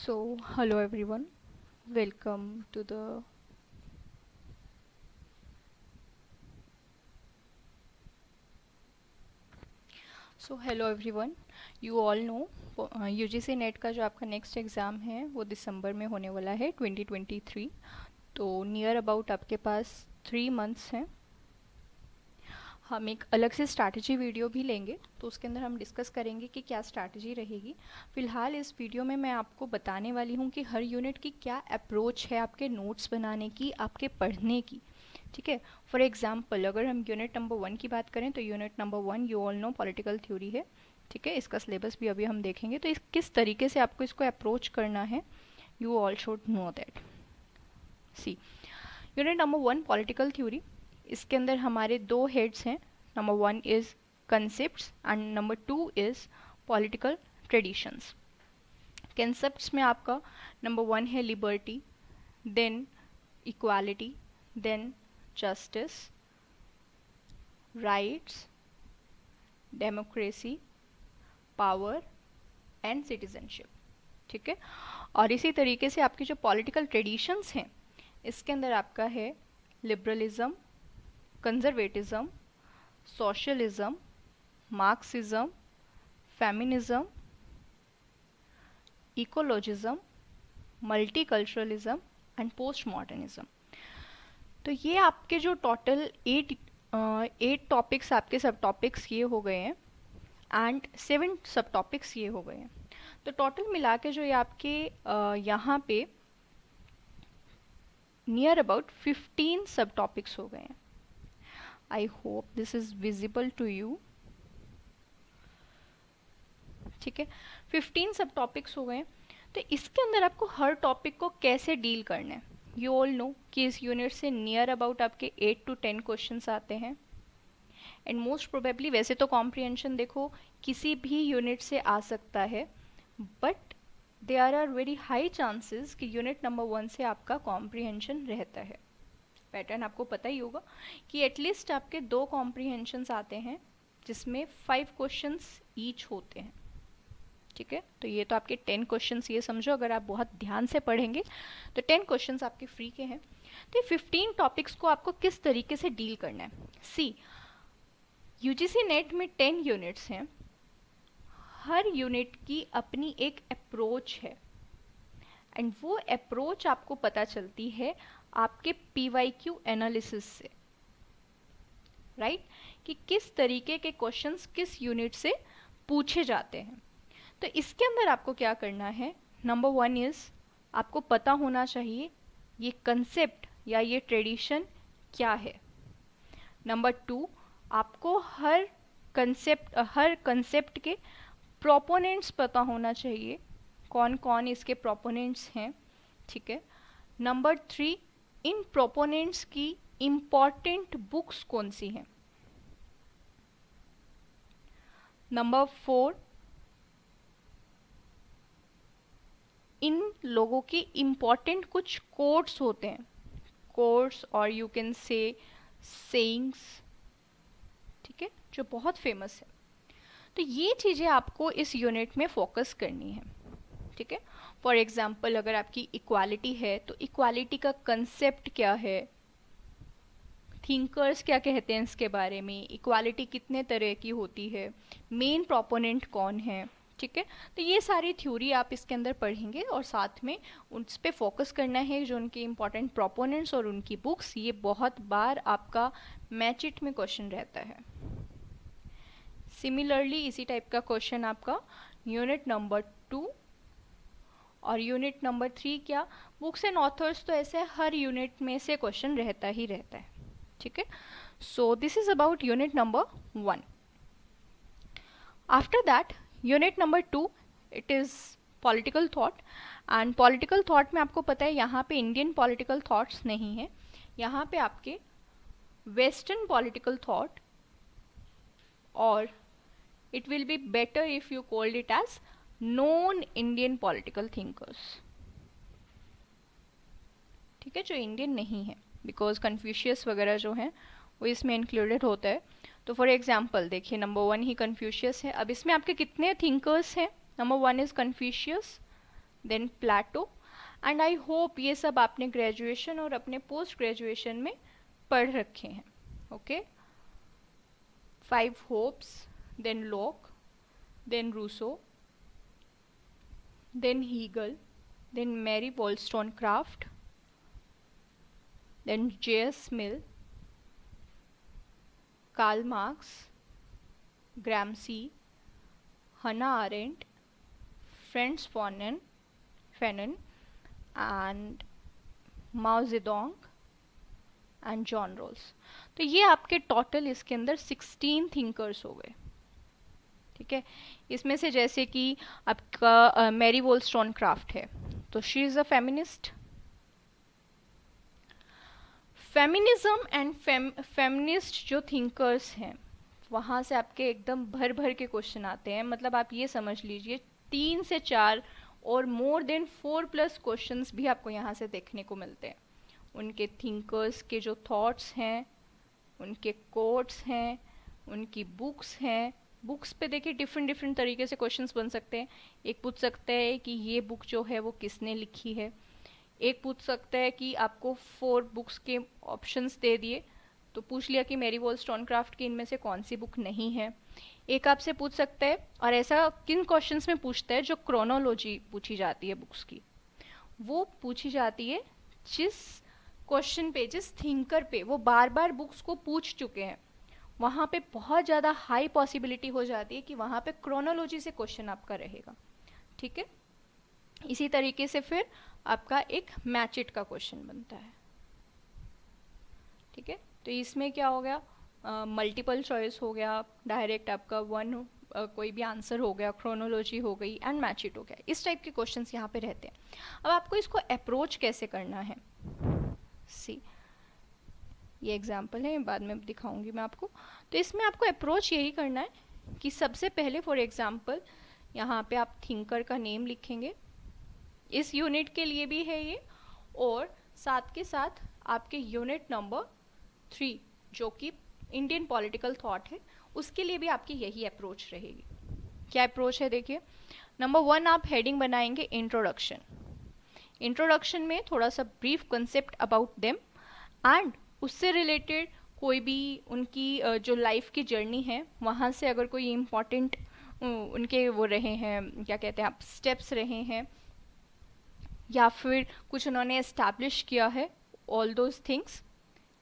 So, hello everyone, welcome to the hello everyone. You all know UGC net का जो आपका next exam है वो दिसंबर में होने वाला है 2023। तो नियर अबाउट आपके पास 3 मंथ्स हैं। हम एक अलग से स्ट्रैटेजी वीडियो भी लेंगे, तो उसके अंदर हम डिस्कस करेंगे कि क्या स्ट्रैटेजी रहेगी। फ़िलहाल इस वीडियो में मैं आपको बताने वाली हूँ कि हर यूनिट की क्या अप्रोच है आपके नोट्स बनाने की, आपके पढ़ने की। ठीक है, फॉर एग्जाम्पल अगर हम यूनिट नंबर 1 की बात करें तो unit number 1 you all know political theory है। ठीक है, इसका सिलेबस भी अभी हम देखेंगे, तो किस तरीके से आपको इसको अप्रोच करना है, you all should know that. See, unit number 1 political theory, इसके अंदर हमारे दो हेड्स हैं। Number 1 is concepts and number 2 is political traditions. Concepts में आपका नंबर 1 है liberty, then equality, then justice, rights, democracy, power and citizenship. ठीक है, और इसी तरीके से आपके जो पॉलिटिकल ट्रेडिशंस हैं, इसके अंदर आपका है liberalism, conservatism, socialism, Marxism, feminism, ecologism, multiculturalism and post modernism. तो ये आपके जो टोटल 8 टॉपिक्स, आपके सब टॉपिक्स ये हो गए हैं एंड 7 सब टॉपिक्स ये हो गए हैं। तो टोटल मिला के जो ये आपके यहाँ पे नियर अबाउट 15 सब टॉपिक्स हो गए हैं। I hope this is visible to you. ठीक है, 15 सब टॉपिक्स हो गए हैं। तो इसके अंदर आपको हर टॉपिक को कैसे डील करना है, यू ऑल नो कि इस यूनिट से नियर अबाउट आपके 8 to 10 क्वेश्चंस आते हैं। एंड मोस्ट प्रोबेबली, वैसे तो कॉम्प्रिहेंशन देखो किसी भी यूनिट से आ सकता है, but there are very high chances कि यूनिट नंबर 1 से आपका कॉम्प्रिहेंशन रहता है। पैटर्न आपको पता ही होगा कि एटलीस्ट आपके 2 कॉम्प्रिहेंशंस आते हैं जिसमें 5 क्वेश्चंस ईच होते हैं। ठीक है, तो ये तो आपके 10 क्वेश्चंस, ये समझो अगर आप बहुत ध्यान से पढ़ेंगे तो 10 क्वेश्चंस आपके फ्री के हैं। तो ये 15 टॉपिक्स को आपको किस तरीके से डील करना है। सी, यूजीसी नेट में 10 यूनिट्स हैं, हर यूनिट की अपनी एक अप्रोच है एंड वो अप्रोच आपको पता चलती है आपके पीवाईक्यू एनालिसिस से, राइट, कि किस तरीके के क्वेश्चंस किस यूनिट से पूछे जाते हैं। तो इसके अंदर आपको क्या करना है, नंबर 1 इज आपको पता होना चाहिए ये कंसेप्ट या ये ट्रेडिशन क्या है। नंबर 2, आपको हर कंसेप्ट के प्रोपोनेंट्स पता होना चाहिए, कौन कौन इसके प्रोपोनेंट्स हैं। ठीक है, नंबर 3, इन प्रोपोनेंट्स की इम्पॉर्टेंट बुक्स कौन सी हैं। नंबर 4, इन लोगों की इम्पॉर्टेंट कुछ कोट्स होते हैं, कोट्स और यू कैन से सेइंग्स, ठीक है, जो बहुत फेमस है। तो ये चीज़ें आपको इस यूनिट में फोकस करनी है। ठीक है, फॉर एग्जाम्पल अगर आपकी इक्वालिटी है तो इक्वालिटी का कंसेप्ट क्या है, थिंकर्स क्या कहते हैं इसके बारे में, इक्वालिटी कितने तरह की होती है, मेन प्रोपोनेंट कौन है। ठीक है, तो ये सारी थ्योरी आप इसके अंदर पढ़ेंगे और साथ में उस पर फोकस करना है, जो उनके इम्पॉर्टेंट प्रोपोनेंट्स और उनकी बुक्स, ये बहुत बार आपका मैच इट में क्वेश्चन रहता है। सिमिलरली इसी टाइप का क्वेश्चन आपका यूनिट नंबर 2 और यूनिट नंबर 3 क्या, बुक्स एंड ऑथर्स, तो ऐसे हर यूनिट में से क्वेश्चन रहता ही रहता है। ठीक है, so this is about unit number 1। After that unit number 2, it is political thought. And political thought में आपको पता है यहाँ पे इंडियन पॉलिटिकल थॉट्स नहीं है, यहाँ पे आपके वेस्टर्न पॉलिटिकल थॉट, और it will be better if you called it as non Indian political thinkers. ठीक है, जो इंडियन नहीं है, बिकॉज कन्फ्यूशियस वगैरह जो हैं वो इसमें इंक्लूडेड होता है। तो फॉर एग्जाम्पल देखिए, नंबर 1 ही कन्फ्यूशियस है। अब इसमें आपके कितने थिंकर्स हैं, number 1 is Confucius, then Plato, and I hope ये सब आपने ग्रेजुएशन और अपने पोस्ट ग्रेजुएशन में पढ़ रखे हैं. Okay, 5 Hobbes, then Locke, then Rousseau, then Hegel, then Mary Wollstonecraft, then J.S. Mill, Karl Marx, Gramsci, Hannah Arendt, Franz Fanon, and Mao Zedong and John Rawls. तो ये आपके टोटल इसके अंदर 16 थिंकर्स हो गए. ठीक है, इसमें से जैसे कि आपका मैरी वॉलस्टोनक्राफ्ट है, तो she is a feminist. Feminism and feminist जो थिंकर्स हैं वहाँ से आपके एकदम भर भर के क्वेश्चन आते हैं. मतलब आप ये समझ लीजिए 3 से 4 और मोर देन 4+ क्वेश्चंस भी आपको यहाँ से देखने को मिलते हैं. उनके थिंकर्स के जो थॉट्स हैं, उनके कोट्स हैं, उनकी बुक्स हैं. बुक्स पे देखिए डिफरेंट तरीके से क्वेश्चंस बन सकते हैं. एक पूछ सकते हैं कि ये बुक जो है वो किसने लिखी है. एक पूछ सकता है कि आपको 4 बुक्स के ऑप्शंस दे दिए, तो पूछ लिया कि मैरी वॉलस्टोनक्राफ्ट की इनमें से कौन सी बुक नहीं है. एक आपसे पूछ सकता है, और ऐसा किन क्वेश्चंस में पूछता है, जो क्रोनोलॉजी पूछी जाती है बुक्स की, वो पूछी जाती है जिस क्वेश्चन पे, जिस थिंकर पे वो बार बार बुक्स को पूछ चुके हैं, वहाँ पे बहुत ज़्यादा हाई पॉसिबिलिटी हो जाती है कि वहाँ पे क्रोनोलॉजी से क्वेश्चन आपका रहेगा. ठीक है, इसी तरीके से फिर आपका एक मैच इट का क्वेश्चन बनता है. ठीक है, तो इसमें क्या हो गया, मल्टीपल चॉइस हो गया, डायरेक्ट आपका कोई भी आंसर हो गया, क्रोनोलॉजी हो गई, एंड मैच इट हो गया. इस टाइप के क्वेश्चंस यहाँ पे रहते हैं. अब आपको इसको अप्रोच कैसे करना है, सी ये एग्जाम्पल है, बाद में दिखाऊंगी मैं आपको. तो इसमें आपको अप्रोच यही करना है कि सबसे पहले फॉर एग्जाम्पल यहाँ पे आप थिंकर का नेम लिखेंगे. इस यूनिट के लिए भी है ये, और साथ के साथ आपके यूनिट नंबर 3 जो कि इंडियन पॉलिटिकल थॉट है, उसके लिए भी आपकी यही अप्रोच रहेगी. क्या अप्रोच है देखिए. नंबर 1 आप हेडिंग बनाएंगे इंट्रोडक्शन. इंट्रोडक्शन में थोड़ा सा brief concept about them, and उससे रिलेटेड कोई भी उनकी जो लाइफ की जर्नी है वहाँ से अगर कोई इम्पॉर्टेंट उनके वो रहे हैं, क्या कहते हैं आप, स्टेप्स रहे हैं, या फिर कुछ उन्होंने एस्टैब्लिश किया है, ऑल दोज थिंग्स.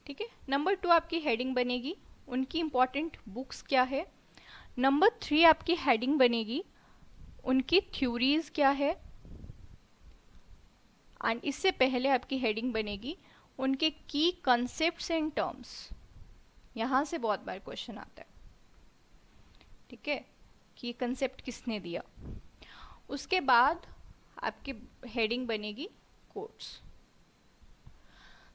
ठीक है, नंबर 2 आपकी हेडिंग बनेगी उनकी इम्पॉर्टेंट बुक्स क्या है. नंबर 3 आपकी हेडिंग बनेगी उनकी थ्योरीज क्या है, एंड इससे पहले आपकी हेडिंग बनेगी उनके की कंसेप्ट्स एंड टर्म्स. यहाँ से बहुत बार क्वेश्चन आता है. ठीक है, कि कंसेप्ट किसने दिया. उसके बाद आपकी हेडिंग बनेगी कोट्स.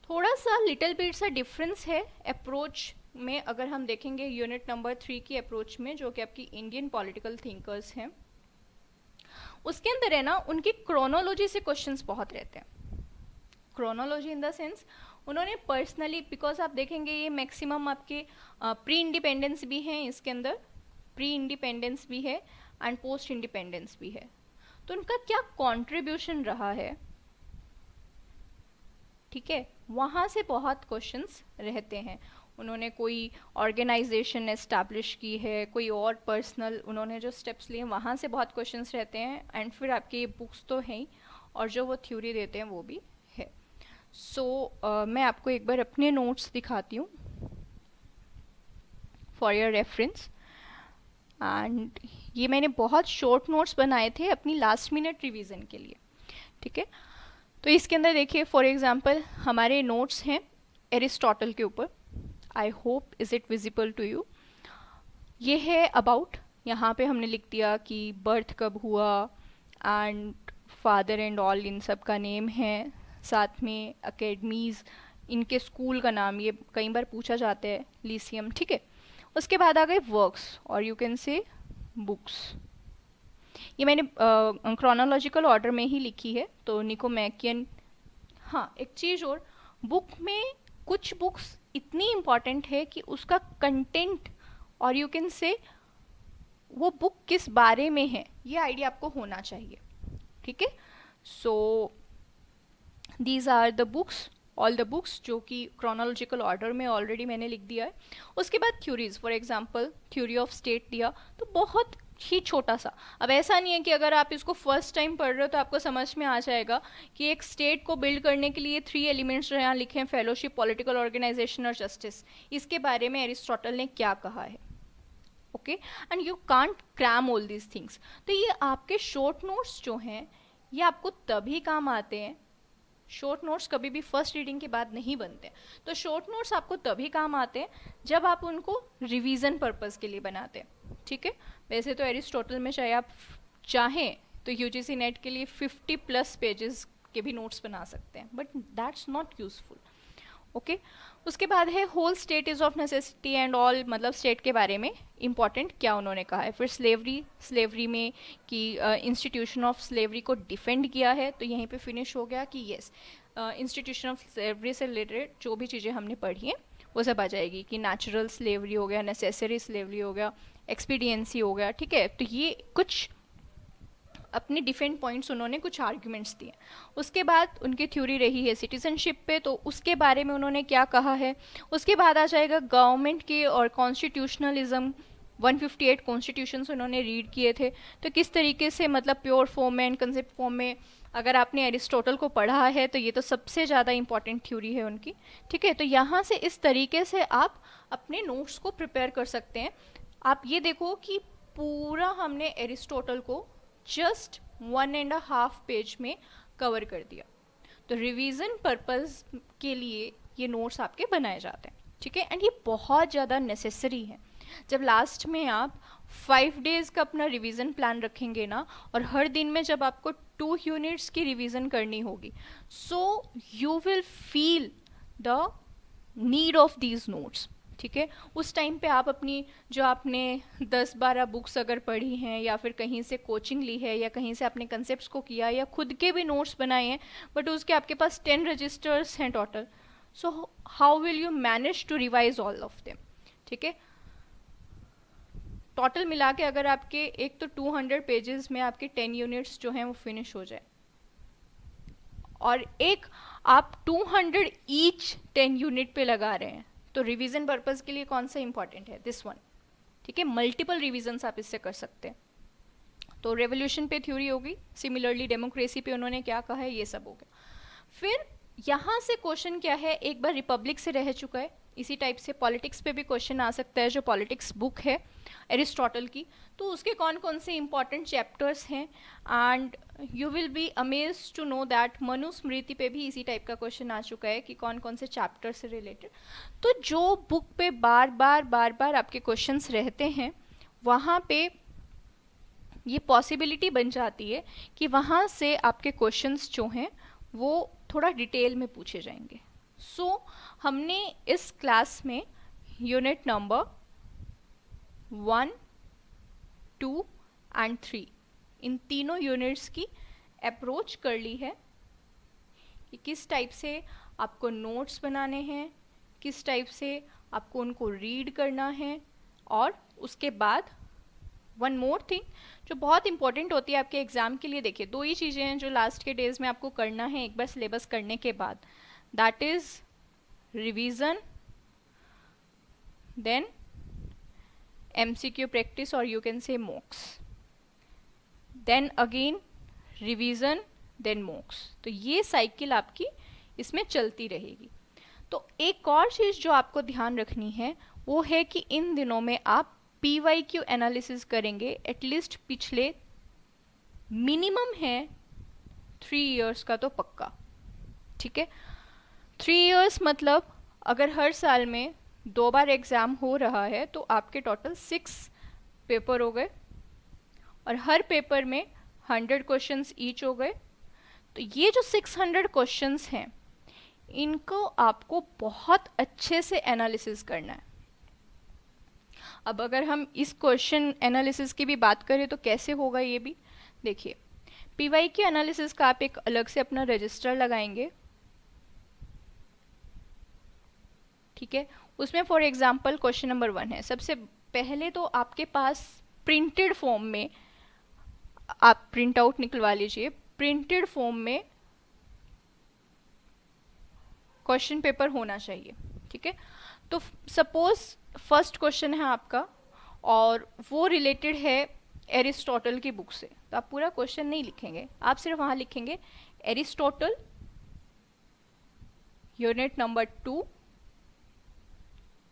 थोड़ा सा लिटिल बिट सा डिफरेंस है अप्रोच में. अगर हम देखेंगे यूनिट नंबर 3 की अप्रोच में, जो कि आपकी इंडियन पॉलिटिकल थिंकर्स हैं, उसके अंदर है ना उनकी क्रोनोलॉजी से क्वेश्चंस बहुत रहते हैं. क्रोनोलॉजी इन द सेंस उन्होंने पर्सनली, बिकॉज आप देखेंगे ये मैक्सिमम आपके प्री इंडिपेंडेंस भी हैं इसके अंदर, प्री इंडिपेंडेंस भी है एंड पोस्ट इंडिपेंडेंस भी है, तो उनका क्या कंट्रीब्यूशन रहा है. ठीक है, वहाँ से बहुत क्वेश्चंस रहते हैं. उन्होंने कोई ऑर्गेनाइजेशन एस्टैब्लिश की है, कोई और पर्सनल उन्होंने जो स्टेप्स लिए, वहाँ से बहुत क्वेश्चंस रहते हैं. एंड फिर आपके ये बुक्स तो हैं ही, और जो वो थ्योरी देते हैं वो भी है. सो मैं आपको एक बार अपने नोट्स दिखाती हूँ फॉर योर रेफरेंस. एंड ये मैंने बहुत शॉर्ट नोट्स बनाए थे अपनी लास्ट मिनट रिवीजन के लिए. ठीक है, तो इसके अंदर देखिए फॉर एग्जांपल हमारे नोट्स हैं एरिस्टोटल के ऊपर. I hope is it visible to you. ये है अबाउट, यहाँ पे हमने लिख दिया कि बर्थ कब हुआ, and father and all in सब का नेम है, साथ में अकेडमीज़, इनके स्कूल का नाम, ये कई बार पूछा जाता है, लीसियम. ठीक है, उसके बाद आ गए वर्क्स, और यू कैन से बुक्स. ये मैंने क्रोनोलॉजिकल ऑर्डर में ही लिखी है, तो निकोमैकियन. हाँ, एक चीज़ और, बुक में कुछ बुक्स इतनी इम्पॉर्टेंट है कि उसका कंटेंट और यू कैन से वो बुक किस बारे में है ये आइडिया आपको होना चाहिए. ठीक है, so these are the books, all the books, जो कि क्रोनोलॉजिकल ऑर्डर में ऑलरेडी मैंने लिख दिया है। उसके बाद theories, for example theory of state दिया, तो बहुत ही छोटा सा। अब ऐसा नहीं है कि अगर आप इसको फर्स्ट टाइम पढ़ रहे हो तो आपको समझ में आ जाएगा कि एक स्टेट को बिल्ड करने के लिए 3 एलिमेंट्स जो यहाँ लिखे हैं, फेलोशिप, पॉलिटिकल ऑर्गेनाइजेशन और जस्टिस, इसके बारे में एरिस्टोटल ने क्या कहा है। Okay, and you can't cram all these things. तो ये आपके शॉर्ट नोट्स जो हैं ये आपको तभी काम आते हैं, शॉर्ट नोट्स कभी भी फर्स्ट रीडिंग के बाद नहीं बनते। तो शॉर्ट नोट्स आपको तभी काम आते हैं जब आप उनको रिवीजन पर्पस के लिए बनाते हैं, ठीक है। वैसे तो एरिस्टोटल में चाहे आप चाहें तो यूजीसी नेट के लिए 50+ पेजेस के भी नोट्स बना सकते हैं, but that's not useful. Okay, उसके बाद है whole state is of necessity and all, मतलब स्टेट के बारे में इंपॉर्टेंट क्या उन्होंने कहा है। फिर स्लेवरी में कि इंस्टीट्यूशन ऑफ स्लेवरी को डिफेंड किया है, तो यहीं पे फिनिश हो गया कि येस, इंस्टीट्यूशन ऑफ स्लेवरी से रिलेटेड जो भी चीज़ें हमने पढ़ी हैं वो सब आ जाएगी, कि नेचुरल स्लेवरी हो गया, नेसेसरी स्लेवरी हो गया, एक्सपीडियंसी हो गया, ठीक है। तो ये कुछ अपने डिफेंड पॉइंट्स उन्होंने कुछ आर्ग्यूमेंट्स दिए। उसके बाद उनकी थ्योरी रही है सिटीजनशिप पे, तो उसके बारे में उन्होंने क्या कहा है। उसके बाद आ जाएगा गवर्नमेंट के और कॉन्स्टिट्यूशनलिज्म, 158 कॉन्स्टिट्यूशंस उन्होंने रीड किए थे, तो किस तरीके से, मतलब प्योर फॉर्म में एंड कंसेप्ट फॉर्म में। अगर आपने एरिस्टोटल को पढ़ा है तो ये तो सबसे ज़्यादा इंपॉर्टेंट थ्योरी है उनकी, ठीक है। तो यहाँ से इस तरीके से आप अपने नोट्स को प्रिपेयर कर सकते हैं। आप ये देखो कि पूरा हमने एरिस्टोटल को जस्ट 1.5 पेज में कवर कर दिया। तो रिवीजन पर्पस के लिए ये नोट्स आपके बनाए जाते हैं, ठीक है। एंड ये बहुत ज़्यादा नेसेसरी है। जब लास्ट में आप 5 डेज का अपना रिवीजन प्लान रखेंगे ना, और हर दिन में जब आपको 2 यूनिट्स की रिवीजन करनी होगी, so you will feel the need of these notes, ठीक है। उस टाइम पे आप अपनी जो आपने 10-12 बुक्स अगर पढ़ी हैं, या फिर कहीं से कोचिंग ली है, या कहीं से अपने कंसेप्ट को किया, या खुद के भी नोट्स बनाए हैं, बट उसके आपके पास 10 रजिस्टर्स हैं total, so how will you manage to revise all of them, ठीक है। टोटल मिला के अगर आपके एक तो 200 पेजेस में आपके 10 यूनिट्स जो हैं वो फिनिश हो जाए, और एक आप 200 ईच 10 यूनिट पे लगा रहे हैं, तो रिवीजन पर्पस के लिए कौन सा इंपॉर्टेंट है, दिस वन, ठीक है। मल्टीपल रिवीजन्स आप इससे कर सकते हैं। तो रेवोल्यूशन पे थ्योरी होगी, सिमिलरली डेमोक्रेसी पे उन्होंने क्या कहा है, ये सब हो गया। फिर यहाँ से क्वेश्चन क्या है, एक बार रिपब्लिक से रह चुका है, इसी टाइप से पॉलिटिक्स पे भी क्वेश्चन आ सकता है, जो पॉलिटिक्स बुक है एरिस्टोटल की, तो उसके कौन कौन से इंपॉर्टेंट चैप्टर्स हैं। And you will be amazed to know that Manusmriti पे भी इसी टाइप का क्वेश्चन आ चुका है कि कौन कौन से चैप्टर से रिलेटेड। तो जो बुक पे बार बार आपके क्वेश्चंस रहते हैं, वहाँ पे ये पॉसिबिलिटी बन जाती है कि वहाँ से आपके क्वेश्चंस जो हैं वो थोड़ा डिटेल में पूछे जाएंगे। सो हमने इस क्लास में यूनिट नंबर 1, 2 एंड 3 इन तीनों यूनिट्स की अप्रोच कर ली है कि किस टाइप से आपको नोट्स बनाने हैं, किस टाइप से आपको उनको रीड करना है। और उसके बाद वन मोर थिंग जो बहुत इंपॉर्टेंट होती है आपके एग्ज़ाम के लिए, देखिए 2 ही चीज़ें हैं जो लास्ट के डेज में आपको करना है एक बार सिलेबस करने के बाद, that is revision, then MCQ practice और you can say mocks, then again revision, then mocks. तो ये साइकिल आपकी इसमें चलती रहेगी। तो एक और चीज़ जो आपको ध्यान रखनी है वो है कि इन दिनों में आप PYQ एनालिसिस करेंगे, एटलीस्ट पिछले मिनिमम है 3 इयर्स का तो पक्का, ठीक है। 3 इयर्स मतलब अगर हर साल में 2 बार एग्ज़ाम हो रहा है तो आपके टोटल 6 पेपर हो गए, और हर पेपर में 100 क्वेश्चंस ईच हो गए। तो ये जो 600 क्वेश्चंस हैं इनको आपको बहुत अच्छे से एनालिसिस करना है। अब अगर हम इस क्वेश्चन एनालिसिस की भी बात करें तो कैसे होगा ये भी देखिए। PYQ एनालिसिस का आप एक अलग से अपना रजिस्टर लगाएंगे, ठीक है। उसमें फॉर एग्जांपल क्वेश्चन नंबर 1 है, सबसे पहले तो आपके पास प्रिंटेड फॉर्म में आप प्रिंट आउट निकलवा लीजिए प्रिंटेड फॉर्म में क्वेश्चन पेपर होना चाहिए, ठीक है। तो सपोज फर्स्ट क्वेश्चन है आपका और वो रिलेटेड है एरिस्टोटल की बुक से, तो आप पूरा क्वेश्चन नहीं लिखेंगे, आप सिर्फ वहां लिखेंगे एरिस्टोटल यूनिट नंबर 2,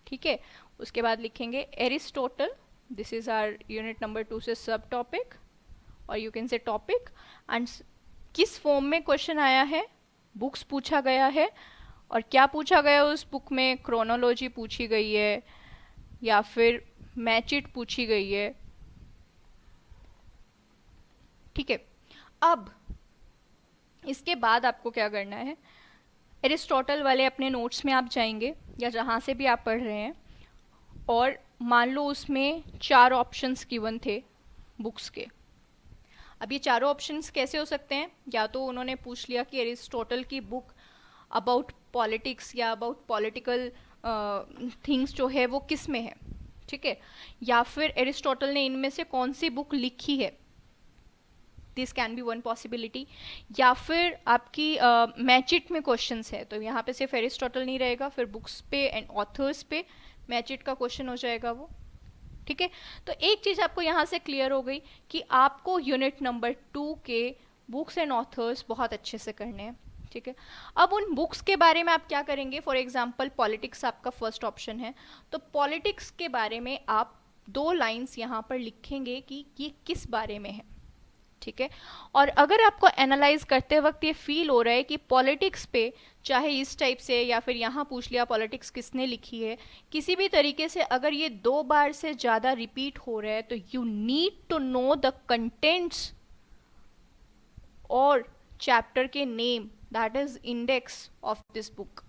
ठीक है। उसके बाद लिखेंगे Aristotle, this is our unit number 2 से सब टॉपिक, और you can say topic and किस फॉर्म में क्वेश्चन आया है, बुक्स पूछा गया है, और क्या पूछा गया उस बुक में, क्रोनोलॉजी पूछी गई है या फिर मैचिट पूछी गई है, ठीक है। अब इसके बाद आपको क्या करना है, एरिस्टोटल वाले अपने नोट्स में आप जाएंगे या जहाँ से भी आप पढ़ रहे हैं, और मान लो उसमें 4 ऑप्शंस गिवन थे बुक्स के। अब ये चारों ऑप्शंस कैसे हो सकते हैं, या तो उन्होंने पूछ लिया कि एरिस्टोटल की बुक अबाउट पॉलिटिक्स या अबाउट पॉलिटिकल थिंग्स जो है वो किस में है, ठीक है, या फिर एरिस्टोटल ने इनमें से कौन सी बुक लिखी है, this can be one possibility. या फिर आपकी मैचिट में क्वेश्चंस है, तो यहाँ पे सिर्फ एरिस्टोटल नहीं रहेगा, फिर बुक्स पे एंड ऑथर्स पे मैचिट का क्वेश्चन हो जाएगा वो, ठीक है। तो एक चीज आपको यहाँ से क्लियर हो गई कि आपको यूनिट नंबर 2 के बुक्स एंड ऑथर्स बहुत अच्छे से करने हैं, ठीक है। अब उन बुक्स के बारे में आप क्या करेंगे, फॉर एग्जाम्पल पॉलिटिक्स आपका फर्स्ट ऑप्शन है, तो पॉलिटिक्स के बारे में आप 2 लाइन्स यहाँ पर लिखेंगे कि ये किस बारे में है, ठीक है। और अगर आपको एनालाइज करते वक्त ये फील हो रहा है कि पॉलिटिक्स पे चाहे इस टाइप से या फिर यहाँ पूछ लिया पॉलिटिक्स किसने लिखी है, किसी भी तरीके से अगर ये 2 बार से ज़्यादा रिपीट हो रहा है, तो you need to know the contents और चैप्टर के name, that is index of this book,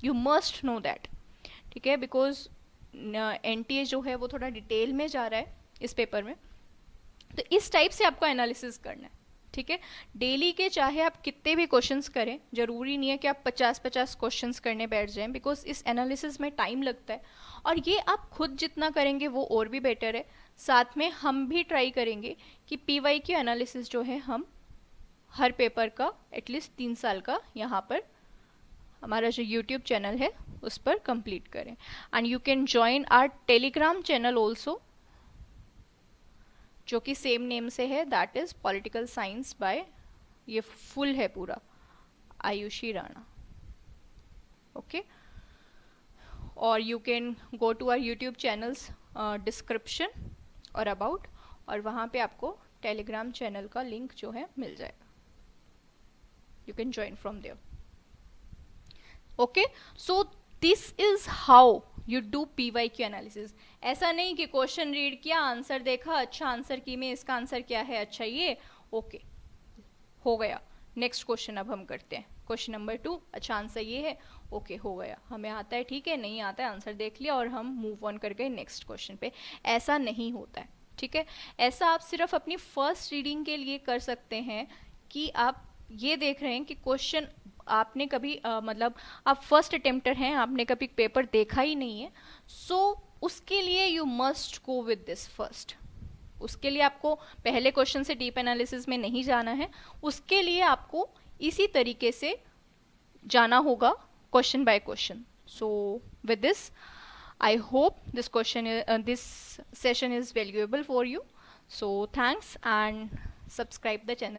you must know that, ठीक है। बिकॉज एनटीए जो है वो थोड़ा डिटेल में जा रहा है इस पेपर में, तो इस टाइप से आपको एनालिसिस करना है, ठीक है। डेली के चाहे आप कितने भी क्वेश्चंस करें, जरूरी नहीं है कि आप 50-50 क्वेश्चंस करने बैठ जाएं, बिकॉज इस एनालिसिस में टाइम लगता है, और ये आप खुद जितना करेंगे वो और भी बेटर है। साथ में हम भी ट्राई करेंगे कि पीवाईक्यू एनालिसिस जो है हम हर पेपर का एटलीस्ट 3 साल का यहाँ पर हमारा जो यूट्यूब चैनल है उस पर कंप्लीट करें। And you can join our Telegram channel also, जो कि सेम नेम से है, that is political science by, ये फुल है पूरा, आयुषी राणा, ओके। और you can go to our YouTube channel's description और अबाउट, और वहाँ पे आपको टेलीग्राम चैनल का लिंक जो है मिल जाएगा, you can join from there, okay। so this is how you do PYQ analysis। ऐसा नहीं कि क्वेश्चन रीड किया, आंसर देखा, अच्छा आंसर की में इसका आंसर क्या है, अच्छा ये, ओके हो गया, नेक्स्ट क्वेश्चन अब हम करते हैं, क्वेश्चन नंबर 2, अच्छा आंसर ये है, ओके हो गया, हमें आता है, ठीक है, नहीं आता है, आंसर देख लिया और हम मूव ऑन कर गए नेक्स्ट क्वेश्चन पे। ऐसा नहीं होता है, ठीक है। ऐसा आप सिर्फ अपनी फर्स्ट रीडिंग के लिए कर सकते हैं कि आप ये देख रहे हैं कि क्वेश्चन आपने कभी मतलब आप फर्स्ट अटेम्प्टर हैं, आपने कभी पेपर देखा ही नहीं है, सो उसके लिए you must go with this first. उसके लिए आपको पहले क्वेश्चन से डीप एनालिसिस में नहीं जाना है, उसके लिए आपको इसी तरीके से जाना होगा question by question. So with this I hope this session is valuable for you, so thanks and subscribe the channel.